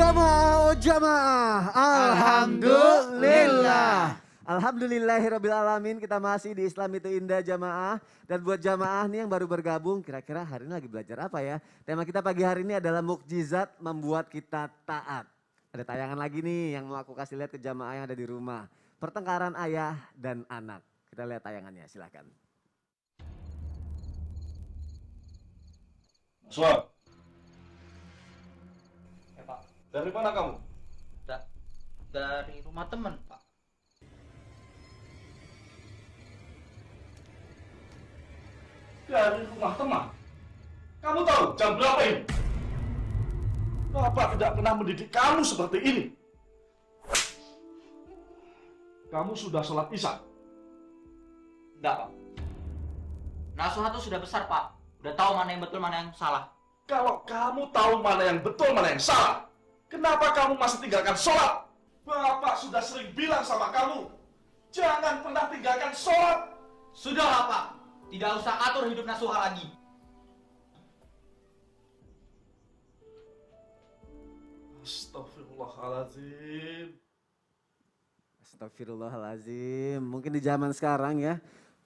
Jamaah, jamaah, alhamdulillah. Alhamdulillahirabbil alamin, kita masih di Islam itu indah jamaah. Dan buat jamaah nih yang baru bergabung, kira-kira hari ini lagi belajar apa ya? Tema kita pagi hari ini adalah mukjizat membuat kita taat. Ada tayangan lagi nih yang mau aku kasih lihat ke jamaah yang ada di rumah. Pertengkaran ayah dan anak. Kita lihat tayangannya, silahkan. Suap, Ya Pak, dari mana kamu? dari rumah teman Pak. Dari rumah teman. Kamu tahu jam berapa ini? Bapak tidak pernah mendidik kamu seperti ini. Kamu sudah sholat isya. Enggak Pak. Nasuha tuh sudah besar Pak. Udah tahu mana yang betul mana yang salah. Kalau kamu tahu mana yang betul, mana yang salah, kenapa kamu masih tinggalkan sholat? Bapak sudah sering bilang sama kamu, jangan pernah tinggalkan sholat. Sudahlah Pak. Tidak usah atur hidup Nasuha lagi. Astagfirullahaladzim. Astagfirullahalazim. Mungkin di zaman sekarang ya,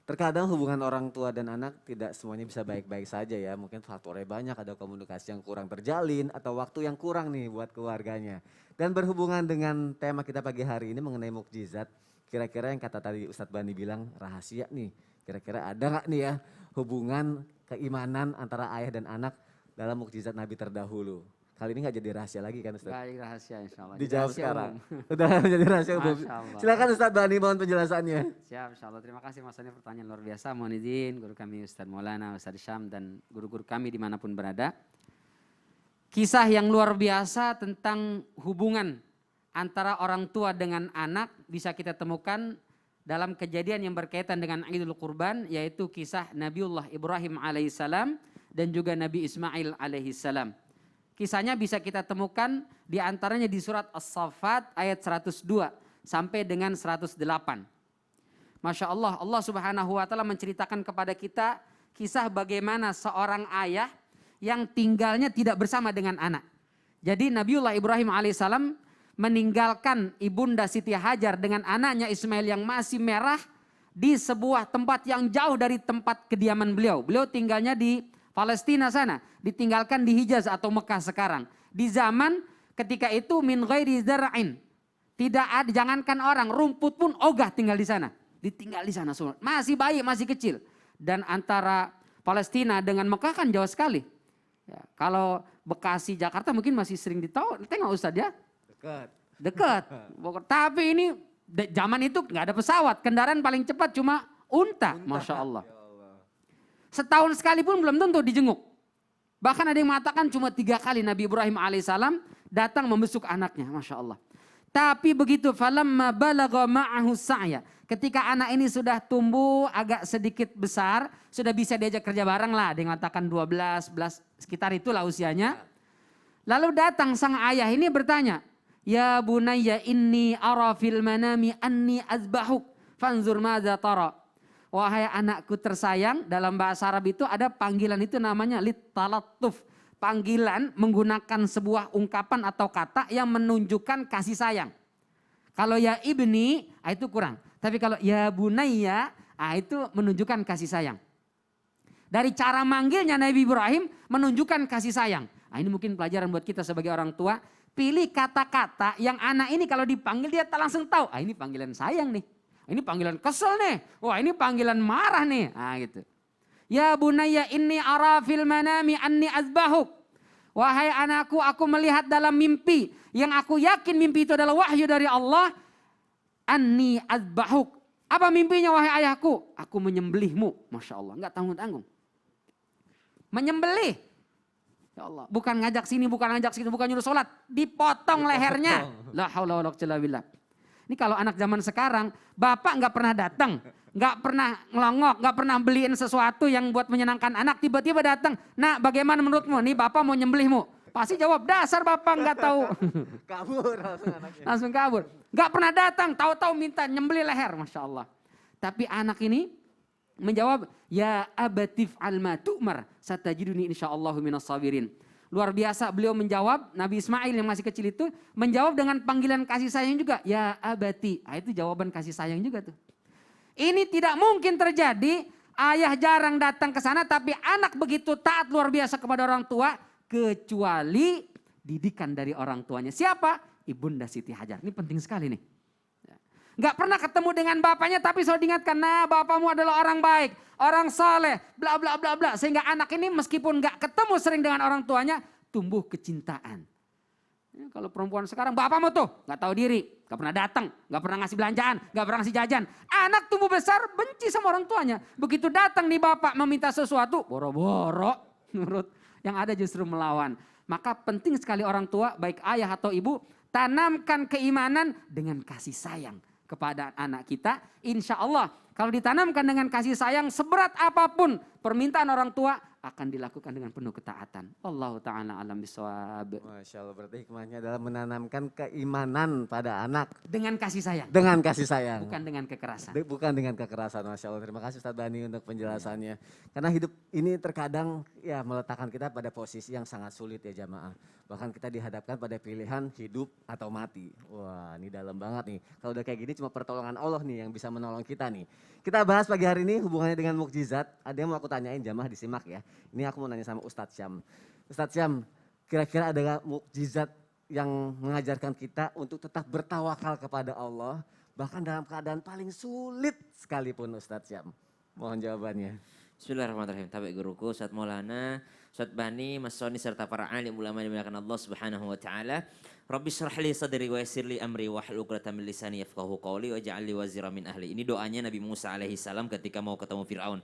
terkadang hubungan orang tua dan anak tidak semuanya bisa baik-baik saja ya. Mungkin faktornya banyak, ada komunikasi yang kurang terjalin atau waktu yang kurang nih buat keluarganya. Dan berhubungan dengan tema kita pagi hari ini mengenai mukjizat, kira-kira yang kata tadi Ustadz Bani bilang rahasia nih. Kira-kira ada nggak nih ya hubungan keimanan antara ayah dan anak dalam mukjizat Nabi terdahulu? Kali ini nggak jadi rahasia lagi kan Ustadz? Baik, rahasia insya Allah. Dijawab Rahasia sekarang. umum. Udah menjadi rahasia umum. Masya Allah. Silakan Ustadz Bani mohon penjelasannya. Siap, insya Allah. Terima kasih Mas Ani, pertanyaan luar biasa. Mohon izin guru kami Ustadz Maulana, Ustadz Syam dan guru-guru kami dimanapun berada. Kisah yang luar biasa tentang hubungan antara orang tua dengan anak bisa kita temukan dalam kejadian yang berkaitan dengan Idul Qurban, yaitu kisah Nabiullah Ibrahim alaihissalam dan juga Nabi Ismail alaihissalam. Kisahnya bisa kita temukan di antaranya di surat As-Saffat ayat 102 sampai dengan 108. Masya Allah, Allah Subhanahu wa Ta'ala menceritakan kepada kita kisah bagaimana seorang ayah yang tinggalnya tidak bersama dengan anak. Jadi Nabiullah Ibrahim alaihissalam meninggalkan ibunda Siti Hajar dengan anaknya Ismail yang masih merah di sebuah tempat yang jauh dari tempat kediaman beliau. Beliau tinggalnya di Palestina sana, ditinggalkan di Hijaz atau Mekah sekarang. Di zaman ketika itu min ghairi zara'in. Tidak ada, jangankan orang, rumput pun ogah tinggal di sana. Ditinggal di sana semua. Masih bayi, masih kecil. Dan antara Palestina dengan Mekah kan jauh sekali. Ya, kalau Bekasi, Jakarta mungkin masih sering tengok Ustadz ya. Dekat. Tapi ini zaman itu nggak ada pesawat. Kendaraan paling cepat cuma unta. Masya Allah. Setahun sekalipun belum tentu dijenguk. Bahkan ada yang mengatakan cuma 3 kali Nabi Ibrahim alaihissalam datang membesuk anaknya. Masya Allah. Tapi begitu falamma balagha ma'ahu sa'ya. Ketika anak ini sudah tumbuh agak sedikit besar. Sudah bisa diajak kerja bareng lah. Ada yang mengatakan 12, 11 sekitar itulah usianya. Lalu datang sang ayah ini bertanya. Ya bunayya inni ara fil manami anni azbahuk. Fanzur madza tara. Wahai anakku tersayang, dalam bahasa Arab itu ada panggilan itu namanya litalattuf. Panggilan menggunakan sebuah ungkapan atau kata yang menunjukkan kasih sayang. Kalau ya ibni, itu kurang. Tapi kalau ya bunayya, itu menunjukkan kasih sayang. Dari cara manggilnya Nabi Ibrahim menunjukkan kasih sayang. Ini mungkin pelajaran buat kita sebagai orang tua. Pilih kata-kata yang anak ini kalau dipanggil dia tak langsung tahu. Ini panggilan sayang nih. Ini panggilan kesel nih. Wah ini panggilan marah nih. Gitu. Ya bunayya inni ara fil manami anni azbahuk. Wahai anakku, aku melihat dalam mimpi. Yang aku yakin mimpi itu adalah wahyu dari Allah. Anni azbahuk. Apa mimpinya wahai ayahku? Aku menyembelihmu. Masya Allah, enggak tanggung-tanggung. Menyembelih. Ya Allah, bukan ngajak sini, bukan ngajak sini, bukan nyuruh sholat. Dipotong lehernya. La haula wala quwwata illa billah. Ini kalau anak zaman sekarang, bapak nggak pernah datang, nggak pernah ngelongok, nggak pernah beliin sesuatu yang buat menyenangkan anak, tiba-tiba datang. Nah, bagaimana menurutmu? Nih bapak mau nyembelihmu. Pasti jawab, dasar bapak nggak tahu. Kabur langsung anaknya. Langsung kabur. Nggak pernah datang, tahu-tahu minta nyembelih leher, masya Allah. Tapi anak ini menjawab, ya abatif alma tu'mar satajiduni insyaallahu minas sabirin. Luar biasa beliau menjawab, Nabi Ismail yang masih kecil itu menjawab dengan panggilan kasih sayang juga. Ya abati, itu jawaban kasih sayang juga tuh. Ini tidak mungkin terjadi, ayah jarang datang ke sana tapi anak begitu taat luar biasa kepada orang tua. Kecuali didikan dari orang tuanya. Siapa? Ibunda Siti Hajar. Ini penting sekali nih. Gak pernah ketemu dengan bapaknya tapi selalu diingatkan, nah bapakmu adalah orang baik, orang saleh, bla bla bla bla. Sehingga anak ini meskipun gak ketemu sering dengan orang tuanya, tumbuh kecintaan. Ya, kalau perempuan sekarang, bapakmu tuh gak tahu diri, gak pernah datang, gak pernah ngasih belanjaan, gak pernah ngasih jajan. Anak tumbuh besar benci sama orang tuanya. Begitu datang nih bapak meminta sesuatu, boro-boro, menurut yang ada justru melawan. Maka penting sekali orang tua, baik ayah atau ibu, tanamkan keimanan dengan kasih sayang kepada anak kita. Insya Allah kalau ditanamkan dengan kasih sayang, seberat apapun permintaan orang tua akan dilakukan dengan penuh ketaatan. Wallahu ta'ala alam bisawab. Masya Allah, berarti hikmahnya adalah menanamkan keimanan pada anak. Dengan kasih sayang. Dengan kasih sayang. Bukan dengan kekerasan. Bukan dengan kekerasan, Masya Allah. Terima kasih Ustaz Bani untuk penjelasannya. Karena hidup ini terkadang ya meletakkan kita pada posisi yang sangat sulit ya jamaah. Bahkan kita dihadapkan pada pilihan hidup atau mati. Wah, ini dalam banget nih. Kalau udah kayak gini cuma pertolongan Allah nih yang bisa menolong kita nih. Kita bahas pagi hari ini hubungannya dengan mukjizat. Ada yang mau aku tanyain, jamaah disimak ya. Ini aku mau nanya sama Ustadz Syam. Ustadz Syam, kira-kira ada gak mukjizat yang mengajarkan kita untuk tetap bertawakal kepada Allah, bahkan dalam keadaan paling sulit sekalipun, Ustadz Syam? Mohon jawabannya. Bismillahirrahmanirrahim. Tabi guruku Ustaz Maulana, Ustaz Bani, Mas Soni serta para alim ulama yang dimuliakan Allah Subhanahu wa taala. Rabbi shrah li sadri wa yassir li amri wahlul 'uqdatam min lisani yafqahu qawli waj'al li wazira min ahli. Ini doanya Nabi Musa alaihi salam ketika mau ketemu Firaun.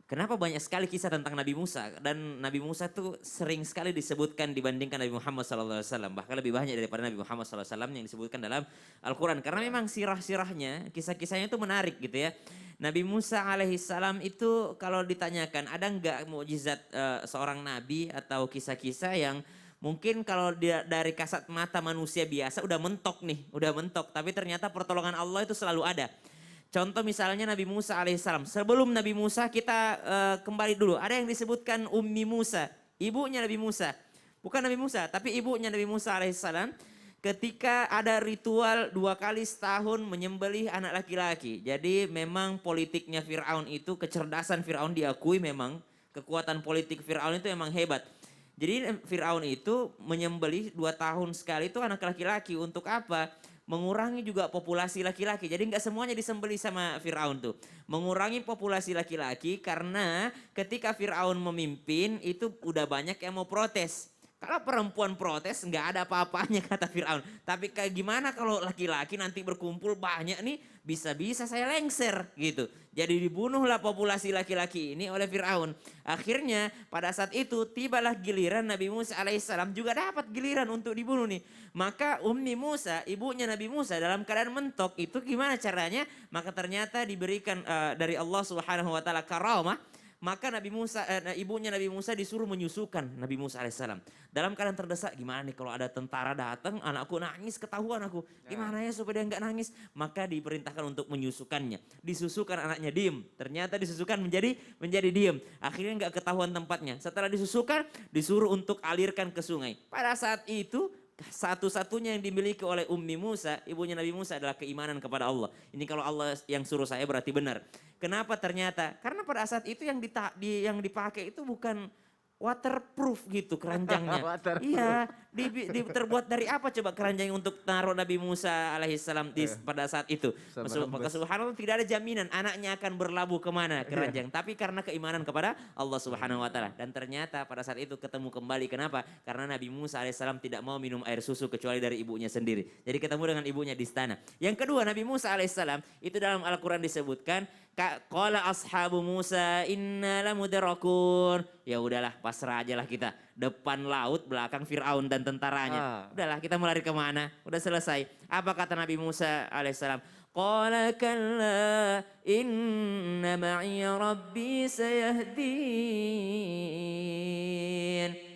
Kenapa banyak sekali kisah tentang Nabi Musa, dan Nabi Musa tuh sering sekali disebutkan dibandingkan Nabi Muhammad SAW, bahkan lebih banyak daripada Nabi Muhammad SAW yang disebutkan dalam Al-Quran, karena memang sirah-sirahnya, kisah-kisahnya itu menarik gitu ya. Nabi Musa alaihissalam itu kalau ditanyakan ada nggak mukjizat seorang nabi atau kisah-kisah yang mungkin kalau dia dari kasat mata manusia biasa udah mentok nih, udah mentok, tapi ternyata pertolongan Allah itu selalu ada. Contoh misalnya Nabi Musa alaihissalam. Sebelum Nabi Musa kita kembali dulu. Ada yang disebutkan Ummi Musa. Ibunya Nabi Musa. Bukan Nabi Musa tapi ibunya Nabi Musa alaihissalam. Ketika ada ritual 2 kali setahun menyembelih anak laki-laki. Jadi memang politiknya Fir'aun itu, kecerdasan Fir'aun diakui memang. Kekuatan politik Fir'aun itu memang hebat. Jadi Fir'aun itu menyembelih 2 tahun sekali itu anak laki-laki. Untuk apa? Mengurangi juga populasi laki-laki. Jadi nggak semuanya disembelih sama Fir'aun tuh. Mengurangi populasi laki-laki karena ketika Fir'aun memimpin itu udah banyak yang mau protes. Kalau perempuan protes nggak ada apa-apanya kata Fir'aun. Tapi kayak gimana kalau laki-laki nanti berkumpul banyak nih, bisa-bisa saya lengser gitu. Jadi dibunuhlah populasi laki-laki ini oleh Fir'aun. Akhirnya pada saat itu tibalah giliran Nabi Musa alaihissalam juga dapat giliran untuk dibunuh nih. Maka Ummi Musa, ibunya Nabi Musa dalam keadaan mentok itu gimana caranya? Maka ternyata diberikan dari Allah Subhanahu wa taala karamah. Maka Nabi Musa, ibunya Nabi Musa disuruh menyusukan Nabi Musa alaihissalam. Dalam keadaan terdesak, gimana nih kalau ada tentara datang, anakku nangis, ketahuan aku. Gimana ya supaya dia nggak nangis? Maka diperintahkan untuk menyusukannya. Disusukan anaknya diem. Ternyata disusukan menjadi diem. Akhirnya nggak ketahuan tempatnya. Setelah disusukan, disuruh untuk alirkan ke sungai. Pada saat itu, satu-satunya yang dimiliki oleh Ummi Musa, ibunya Nabi Musa adalah keimanan kepada Allah. Ini kalau Allah yang suruh saya berarti benar. Kenapa ternyata? Karena pada saat itu yang dipakai itu bukan waterproof gitu keranjangnya. Iya, terbuat dari apa coba keranjang untuk taruh Nabi Musa alaihissalam pada saat itu. Maka subhanallah tidak ada jaminan anaknya akan berlabuh kemana keranjang. Tapi karena keimanan kepada Allah Subhanahu wa taala. Dan ternyata pada saat itu ketemu kembali. Kenapa? Karena Nabi Musa alaihissalam tidak mau minum air susu kecuali dari ibunya sendiri. Jadi ketemu dengan ibunya di istana. Yang kedua Nabi Musa alaihissalam itu dalam Al-Quran disebutkan qala ashabu Musa inna lamudrakun. Ya udahlah pasrah aja lah kita. Depan laut, belakang Fir'aun dan tentaranya. Udahlah kita mau lari kemana? Udah selesai. Apa kata Nabi Musa alaihissalam? Qala kalla inna ma'iya rabbi sayahdin.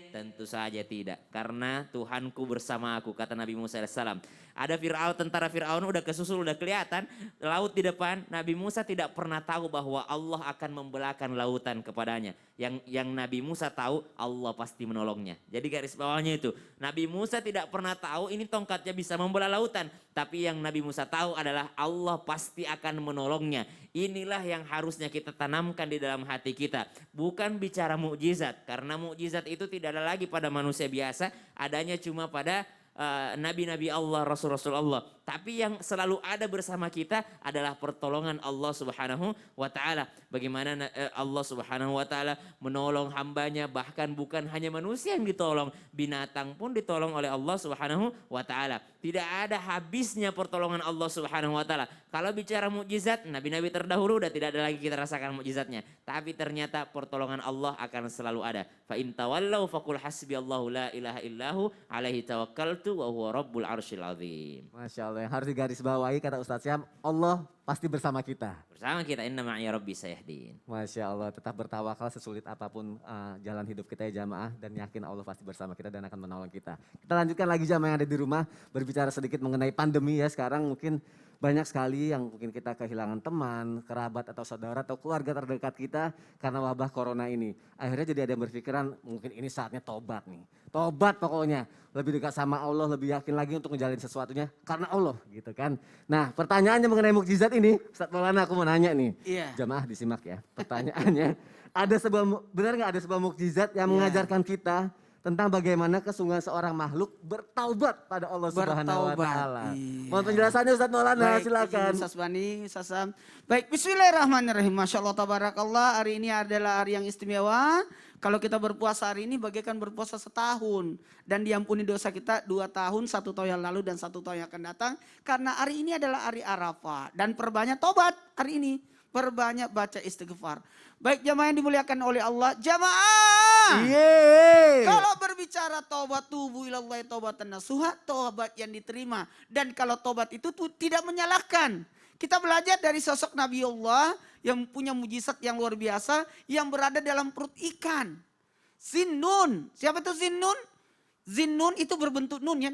Tentu saja tidak. Karena Tuhanku bersama aku, kata Nabi Musa alaihissalam. Ada Fir'aun, tentara Fir'aun udah kesusul, udah kelihatan. Laut di depan, Nabi Musa tidak pernah tahu bahwa Allah akan membelahkan lautan kepadanya. Yang Nabi Musa tahu Allah pasti menolongnya. Jadi garis bawahnya itu, Nabi Musa tidak pernah tahu ini tongkatnya bisa membelah lautan. Tapi yang Nabi Musa tahu adalah Allah pasti akan menolongnya. Inilah yang harusnya kita tanamkan di dalam hati kita. Bukan bicara mukjizat, karena mukjizat itu tidak ada lagi pada manusia biasa, adanya cuma pada nabi-nabi Allah, rasul-rasul Allah. Tapi yang selalu ada bersama kita adalah pertolongan Allah Subhanahu wa taala. Bagaimana Allah Subhanahu wa taala menolong hambanya, bahkan bukan hanya manusia yang ditolong, binatang pun ditolong oleh Allah Subhanahu wa taala. Tidak ada habisnya pertolongan Allah Subhanahu wa taala. Kalau bicara mukjizat, nabi-nabi terdahulu udah tidak ada lagi kita rasakan mukjizatnya. Tapi ternyata pertolongan Allah akan selalu ada. Fa in tawallau faqul hasbiyallahu la ilaha illahu alaihi tawakkaltu wa huwa rabbul arsyil azim. Masya Allah, yang harus digarisbawahi kata Ustadz Syam, Allah pasti bersama kita. Bersama kita, inna ma'iya rabbi sayahdin. Masya Allah, tetap bertawakal sesulit apapun jalan hidup kita ya jamaah. Dan yakin Allah pasti bersama kita dan akan menolong kita. Kita lanjutkan lagi jamaah yang ada di rumah. Berbicara sedikit mengenai pandemi ya. Sekarang mungkin banyak sekali yang mungkin kita kehilangan teman, kerabat atau saudara atau keluarga terdekat kita karena wabah corona ini. Akhirnya jadi ada yang berpikiran mungkin ini saatnya tobat nih. Tobat pokoknya, lebih dekat sama Allah, lebih yakin lagi untuk menjalin sesuatunya karena Allah gitu kan. Nah pertanyaannya mengenai mukjizat ini, Ustadz Maulana aku mau nanya nih. Iya. Jamaah disimak ya pertanyaannya. Benar nggak ada sebuah mukjizat yang mengajarkan kita tentang bagaimana kesungguhan seorang makhluk bertaubat pada Allah Subhanahu wa taala. Iya. Mohon penjelasannya Ustadz Maulana, silakan. Ustaz Bani, Ustaz Sam. Baik, bismillahirrahmanirrahim. Masya Allah, tabarakallah. Hari ini adalah hari yang istimewa. Kalau kita berpuasa hari ini bagaikan berpuasa setahun. Dan diampuni dosa kita 2 tahun, 1 tahun yang lalu dan 1 tahun yang akan datang. Karena hari ini adalah hari Arafah. Dan perbanyak tobat hari ini. Perbanyak baca istighfar. Baik jamaah yang dimuliakan oleh Allah. Jamaah! Yeay. Kalau berbicara tobat, tubuh ilallahi taubatan nasuha, tobat yang diterima. Dan kalau tobat itu tidak menyalahkan. Kita belajar dari sosok Nabi Allah yang punya mujizat yang luar biasa, yang berada dalam perut ikan. Zinnun. Siapa itu Zinnun? Zinnun itu berbentuk nun. Ya,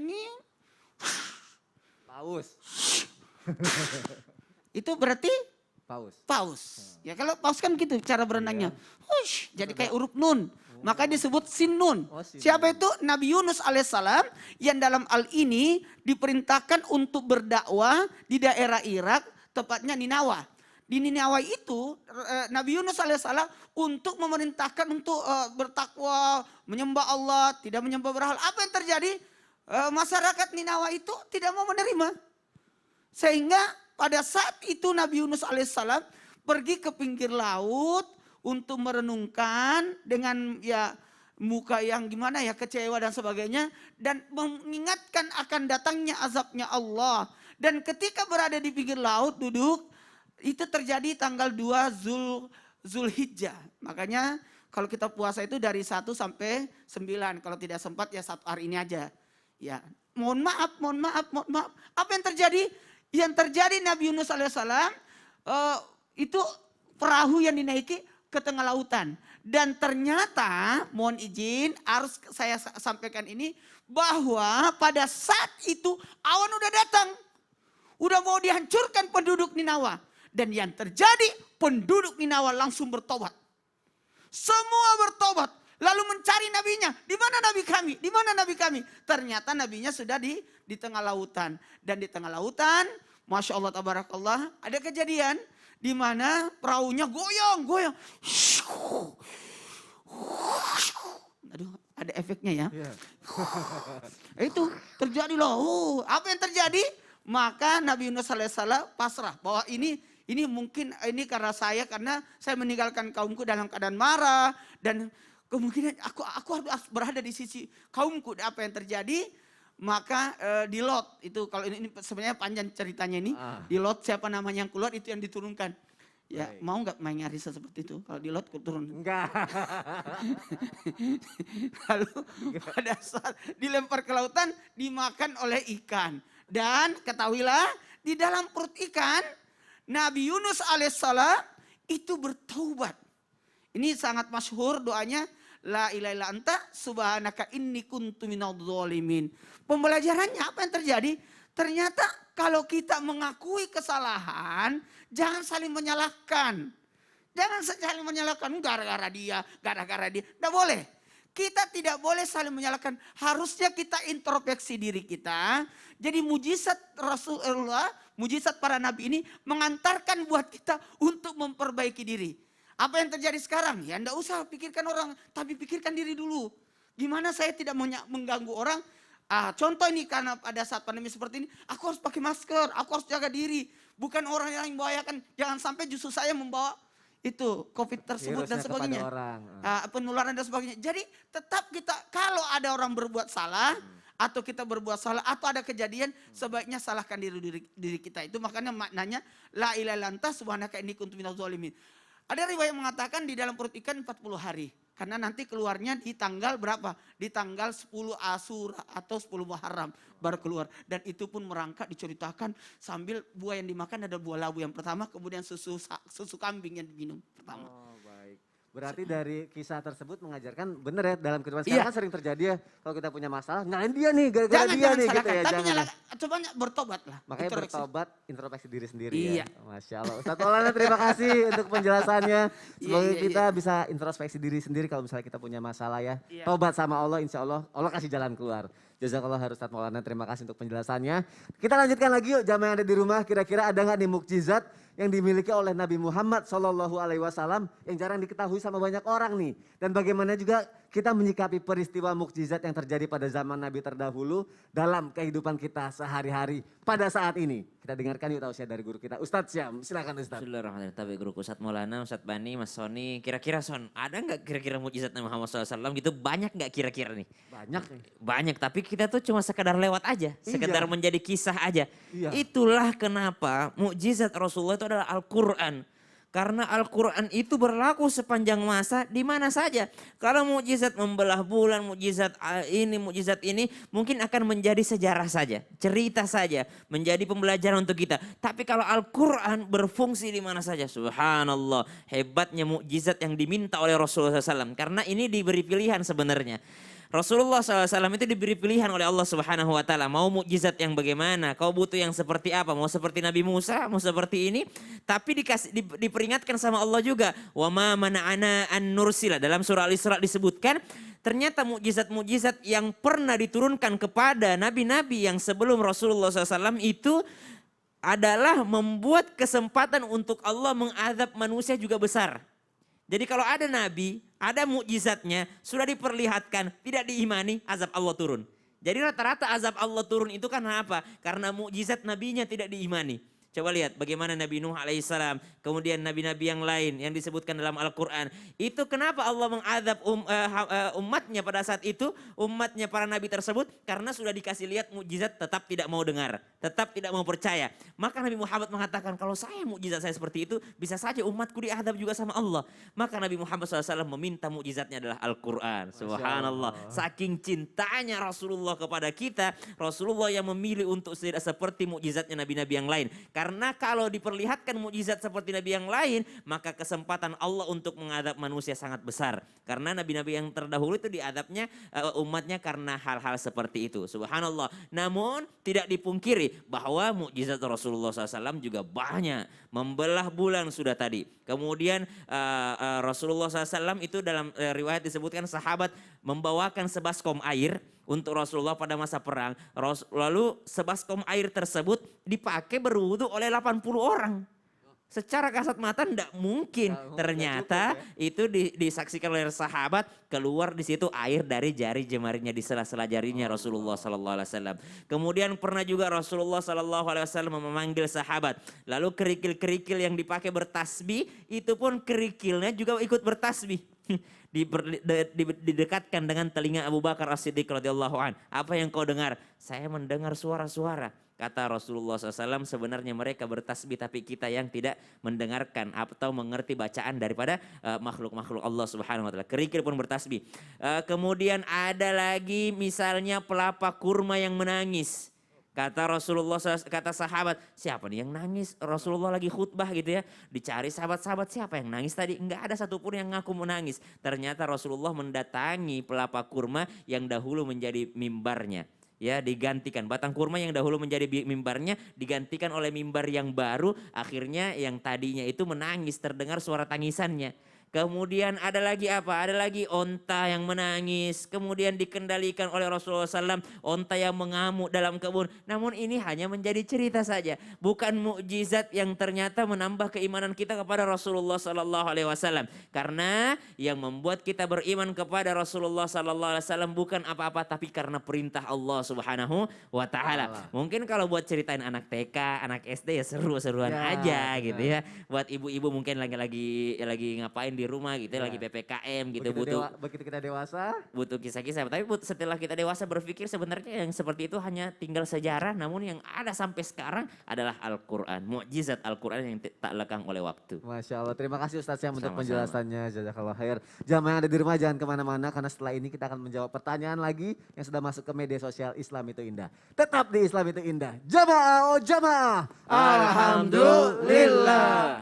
Paus. itu berarti Paus. paus. Ya kalau paus kan gitu cara berenangnya. Hush, jadi kayak huruf nun. Maka disebut sinnun. Oh, sinnun. Siapa itu? Nabi Yunus alaihissalam yang dalam al ini diperintahkan untuk berdakwah di daerah Irak, tepatnya Ninawa. Di Ninawa itu Nabi Yunus alaihissalam untuk memerintahkan untuk bertakwa, menyembah Allah, tidak menyembah berhala. Apa yang terjadi? Masyarakat Ninawa itu tidak mau menerima. Sehingga pada saat itu Nabi Yunus alaihissalam pergi ke pinggir laut untuk merenungkan dengan ya muka yang gimana ya, kecewa dan sebagainya. Dan mengingatkan akan datangnya azabnya Allah. Dan ketika berada di pinggir laut duduk, itu terjadi tanggal 2 Zulhijjah. Makanya kalau kita puasa itu dari 1 sampai 9. Kalau tidak sempat ya 1 hari ini aja. Ya, mohon maaf. Apa yang terjadi? Yang terjadi Nabi Yunus alaihissalam itu perahu yang dinaiki ke tengah lautan. Dan ternyata, mohon izin harus saya sampaikan ini, bahwa pada saat itu awan udah datang. Udah mau dihancurkan penduduk Ninawa. Dan yang terjadi penduduk Ninawa langsung bertobat. Semua bertobat. Lalu mencari nabinya. Di mana nabi kami? Di mana nabi kami? Ternyata nabinya sudah di tengah lautan. Dan di tengah lautan, Masya Allah tabarakallah, ada kejadian di mana perahunya goyang. Aduh, ada efeknya ya. Itu terjadi loh. Apa yang terjadi? Maka Nabi Yunus alaihissalam pasrah bahwa ini mungkin ini karena saya meninggalkan kaumku dalam keadaan marah dan kemungkinan aku harus berada di sisi kaumku. Apa yang terjadi? Maka di Lot itu, kalau ini sebenarnya panjang ceritanya ini. Di Lot siapa namanya yang keluar itu yang diturunkan. Ya, baik. Mau nggak main nyari seperti itu? Kalau di Lot turun. Enggak. Lalu pada saat dilempar ke lautan dimakan oleh ikan. Dan ketahuilah di dalam perut ikan Nabi Yunus alaihissalam itu bertaubat. Ini sangat masyhur doanya. La ilaha illa anta subhanaka inni kuntu minadh dhalimin. Pembelajarannya apa yang terjadi? Ternyata kalau kita mengakui kesalahan, jangan saling menyalahkan. Jangan saling menyalahkan gara-gara dia, gara-gara dia. Tidak boleh. Kita tidak boleh saling menyalahkan. Harusnya kita introspeksi diri kita. Jadi mujizat Rasulullah, mujizat para nabi ini mengantarkan buat kita untuk memperbaiki diri. Apa yang terjadi sekarang? Ya enggak usah pikirkan orang, tapi pikirkan diri dulu. Gimana saya tidak mengganggu orang? Contoh ini karena pada saat pandemi seperti ini, aku harus pakai masker, aku harus jaga diri. Bukan orang yang membahayakan. Jangan sampai justru saya membawa itu COVID tersebut dan Virusnya sebagainya. kepada orang. Penularan dan sebagainya. Jadi tetap kita kalau ada orang berbuat salah atau kita berbuat salah atau ada kejadian sebaiknya salahkan diri kita. Itu makanya maknanya la ilaha illa anta subhanaka inni kuntu minaz zalimin. Ada riwayat mengatakan di dalam perut ikan 40 hari. Karena nanti keluarnya di tanggal berapa? Di tanggal 10 Asyura atau 10 Muharram baru keluar. Dan itu pun merangkak diceritakan sambil buah yang dimakan ada buah labu yang pertama. Kemudian susu kambing yang diminum pertama. Oh, baik. Berarti dari kisah tersebut mengajarkan benar ya dalam kehidupan sekarang kan sering terjadi ya kalau kita punya masalah nyalain dia nih gara-gara dia nih gitu ya. Tapi Jangan. coba bertobatlah. Makanya Introspeksi. bertobat, introspeksi diri sendiri Iya. ya. Masya Allah. Ustadz Maulana terima kasih untuk penjelasannya. Semoga Iya, kita bisa introspeksi diri sendiri kalau misalnya kita punya masalah ya. Iya. Tobat sama Allah, insya Allah kasih jalan keluar. Jazakallah Ustadz Maulana, terima kasih untuk penjelasannya. Kita lanjutkan lagi yuk jamaah yang ada di rumah. Kira-kira ada nggak nih mukjizat yang dimiliki oleh Nabi Muhammad SAW yang jarang diketahui sama banyak orang nih. Dan bagaimana juga kita menyikapi peristiwa mukjizat yang terjadi pada zaman Nabi terdahulu dalam kehidupan kita sehari-hari pada saat ini. Kita dengarkan yuk tausiah dari guru kita Ustadz Syam. Silakan Ustadz. Bismillahirrahmanirrahim. Tapi guruku Ustadz Maulana, Ustadz Bani, Mas Sony, kira-kira Son, ada nggak kira-kira mukjizat Nabi Muhammad SAW gitu? Banyak nggak kira-kira nih? Banyak nih. Banyak, tapi kita tuh cuma sekedar lewat aja, sekedar menjadi kisah aja. Iya. Itulah kenapa mukjizat Rasulullah itu adalah Al-Quran. Karena Al-Quran itu berlaku sepanjang masa di mana saja. Kalau mukjizat membelah bulan, mukjizat ini mungkin akan menjadi sejarah saja, cerita saja, menjadi pembelajaran untuk kita. Tapi kalau Al-Quran berfungsi di mana saja, subhanallah, hebatnya mukjizat yang diminta oleh Rasulullah SAW. Karena ini diberi pilihan sebenarnya. Rasulullah SAW itu diberi pilihan oleh Allah Subhanahu Wa Taala. Mau mukjizat yang bagaimana? Kau butuh yang seperti apa? Mau seperti Nabi Musa? Mau seperti ini? Tapi diperingatkan sama Allah juga. Wa ma mana'ana an nursila. Dalam surah Al-Isra disebutkan. Ternyata mukjizat-mukjizat yang pernah diturunkan kepada nabi-nabi yang sebelum Rasulullah SAW itu adalah membuat kesempatan untuk Allah mengadab manusia juga besar. Jadi kalau ada nabi, ada mukjizatnya, sudah diperlihatkan, tidak diimani, azab Allah turun. Jadi rata-rata azab Allah turun itu karena apa? Karena mukjizat nabinya tidak diimani. Coba lihat bagaimana Nabi Nuh alaihissalam, kemudian nabi-nabi yang lain yang disebutkan dalam Al-Quran. Itu kenapa Allah mengadab umatnya pada saat itu, umatnya para nabi tersebut, karena sudah dikasih lihat mukjizat tetap tidak mau dengar, tetap tidak mau percaya. Maka Nabi Muhammad mengatakan kalau saya mukjizat saya seperti itu, bisa saja umatku diadab juga sama Allah. Maka Nabi Muhammad SAW meminta mukjizatnya adalah Al-Quran. Subhanallah. Saking cintanya Rasulullah kepada kita, Rasulullah yang memilih untuk tidak seperti mukjizatnya nabi-nabi yang lain. Karena kalau diperlihatkan mukjizat seperti nabi yang lain, maka kesempatan Allah untuk mengadab manusia sangat besar. Karena nabi-nabi yang terdahulu itu diadabnya umatnya karena hal-hal seperti itu. Subhanallah. Namun tidak dipungkiri bahwa mukjizat Rasulullah SAW juga banyak. Membelah bulan sudah tadi. Kemudian Rasulullah SAW itu dalam riwayat disebutkan sahabat membawakan sebaskom air untuk Rasulullah pada masa perang. Lalu sebaskom air tersebut dipakai berwudu oleh 80 orang. Secara kasat mata tidak mungkin. Ternyata itu disaksikan oleh sahabat, keluar di situ air dari jari jemarinya, di sela-sela jarinya Rasulullah SAW. Kemudian pernah juga Rasulullah SAW memanggil sahabat. Lalu kerikil-kerikil yang dipakai bertasbih, itu pun kerikilnya juga ikut bertasbih. Didekatkan dengan telinga Abu Bakar As-Siddiq radhiyallahu an. Apa yang kau dengar? Saya mendengar suara-suara. Kata Rasulullah SAW, sebenarnya mereka bertasbih tapi kita yang tidak mendengarkan atau mengerti bacaan daripada makhluk-makhluk Allah Subhanahu Wa Taala. Kerikil pun bertasbih. Kemudian ada lagi misalnya pelapa kurma yang menangis. Kata Rasulullah, kata sahabat, siapa nih yang nangis? Rasulullah lagi khutbah gitu ya. Dicari sahabat-sahabat, siapa yang nangis tadi? Enggak ada satupun yang ngaku menangis. Ternyata Rasulullah mendatangi pelapa kurma yang dahulu menjadi mimbarnya. ya digantikan. Batang kurma yang dahulu menjadi mimbarnya digantikan oleh mimbar yang baru, akhirnya yang tadinya itu menangis, terdengar suara tangisannya. Kemudian ada lagi apa? Ada lagi onta yang menangis. Kemudian dikendalikan oleh Rasulullah SAW. Onta yang mengamuk dalam kebun. Namun ini hanya menjadi cerita saja. Bukan mukjizat yang ternyata menambah keimanan kita kepada Rasulullah SAW. Karena yang membuat kita beriman kepada Rasulullah SAW bukan apa-apa. Tapi karena perintah Allah Subhanahu wa Ta'ala. Mungkin kalau buat ceritain anak TK, anak SD ya seru-seruan Ya, aja benar. gitu ya. Buat ibu-ibu mungkin lagi ngapain di rumah gitu, Ya. lagi PPKM gitu, Begitu kita dewasa, butuh kisah-kisah. Tapi setelah kita dewasa berpikir sebenarnya yang seperti itu hanya tinggal sejarah, namun yang ada sampai sekarang adalah Al-Quran, mukjizat Al-Quran yang tak lekang oleh waktu. Masya Allah. Terima kasih Ustaz Syam untuk Sama-sama. penjelasannya. Jazakallah khair. Jamaah yang ada di rumah jangan kemana-mana karena setelah ini kita akan menjawab pertanyaan lagi yang sudah masuk ke media sosial Islam itu indah. Tetap di Islam itu indah. Jamaah, oh jamaah. Alhamdulillah.